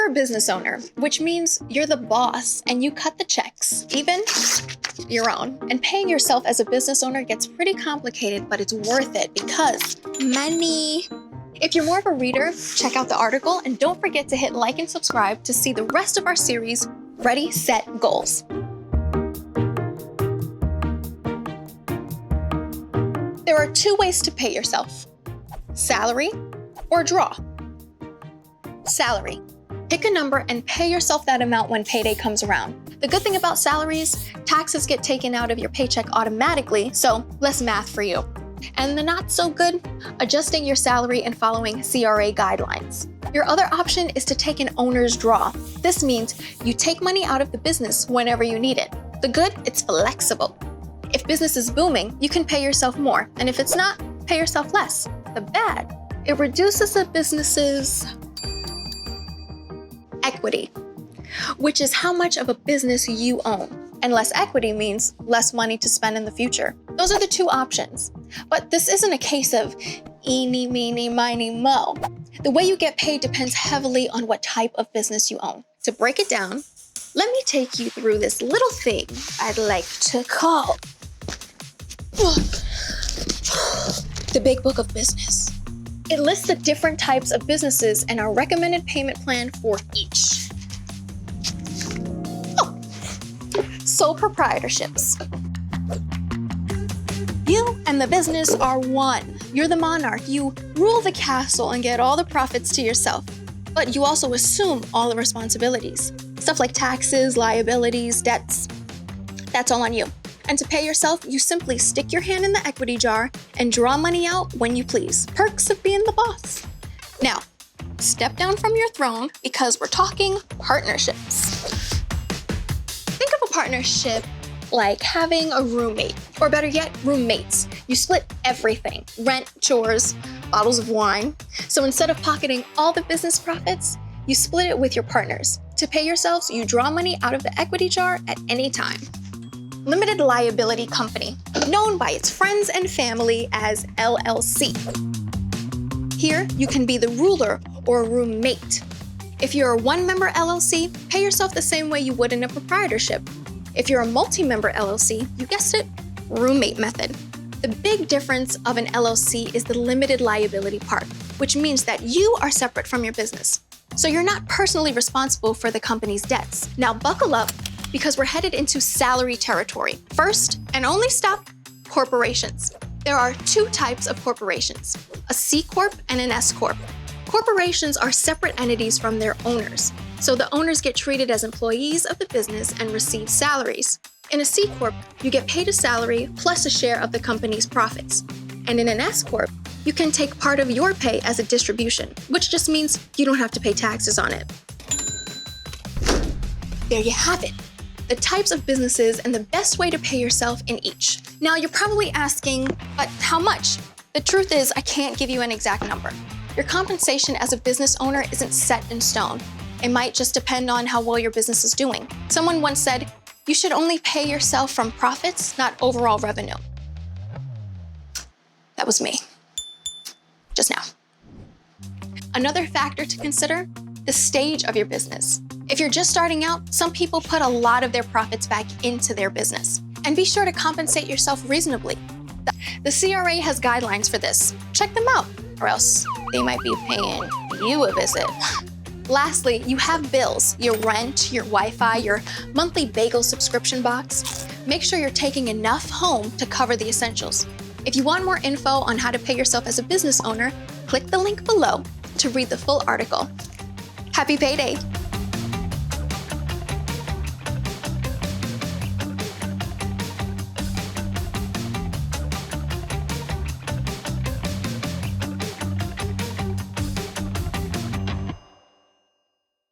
You're a business owner, which means you're the boss and you cut the checks, even your own. And paying yourself as a business owner gets pretty complicated, but it's worth it because money. If you're more of a reader, check out the article and don't forget to hit like and subscribe to see the rest of our series, Ready, Set, Goals. There are two ways to pay yourself: salary or draw. Salary. Pick a number and pay yourself that amount when payday comes around. The good thing about salaries, taxes get taken out of your paycheck automatically, so less math for you. And the not so good, adjusting your salary and following CRA guidelines. Your other option is to take an owner's draw. This means you take money out of the business whenever you need it. The good, it's flexible. If business is booming, you can pay yourself more, and if it's not, pay yourself less. The bad, it reduces a business's equity, which is how much of a business you own. And less equity means less money to spend in the future. Those are the two options. But this isn't a case of eeny, meeny, miny, mo. The way you get paid depends heavily on what type of business you own. To break it down, let me take you through this little thing I'd like to call the Big Book of Business. It lists the different types of businesses and our recommended payment plan for each. Sole proprietorships. You and the business are one. You're the monarch. You rule the castle and get all the profits to yourself. But you also assume all the responsibilities. Stuff like taxes, liabilities, debts. That's all on you. And to pay yourself, you simply stick your hand in the equity jar and draw money out when you please. Perks of being the boss. Now, step down from your throne because we're talking partnerships. Think of a partnership like having a roommate, or better yet, roommates. You split everything: rent, chores, bottles of wine. So instead of pocketing all the business profits, you split it with your partners. To pay yourselves, you draw money out of the equity jar at any time. Limited liability company, known by its friends and family as LLC. Here, you can be the ruler or roommate. If you're a one-member LLC, pay yourself the same way you would in a proprietorship. If you're a multi-member LLC, you guessed it, roommate method. The big difference of an LLC is the limited liability part, which means that you are separate from your business. So you're not personally responsible for the company's debts. Now buckle up, because we're headed into salary territory. First and only stop, corporations. There are two types of corporations: a C Corp and an S Corp. Corporations are separate entities from their owners, so the owners get treated as employees of the business and receive salaries. In a C Corp, you get paid a salary plus a share of the company's profits. And in an S Corp, you can take part of your pay as a distribution, which just means you don't have to pay taxes on it. There you have it. The types of businesses and the best way to pay yourself in each. Now you're probably asking, but how much? The truth is, I can't give you an exact number. Your compensation as a business owner isn't set in stone. It might just depend on how well your business is doing. Someone once said, you should only pay yourself from profits, not overall revenue. That was me, just now. Another factor to consider, the stage of your business. If you're just starting out, some people put a lot of their profits back into their business. And be sure to compensate yourself reasonably. The CRA has guidelines for this. Check them out, or else they might be paying you a visit. Lastly, you have bills: your rent, your Wi-Fi, your monthly bagel subscription box. Make sure you're taking enough home to cover the essentials. If you want more info on how to pay yourself as a business owner, click the link below to read the full article. Happy payday!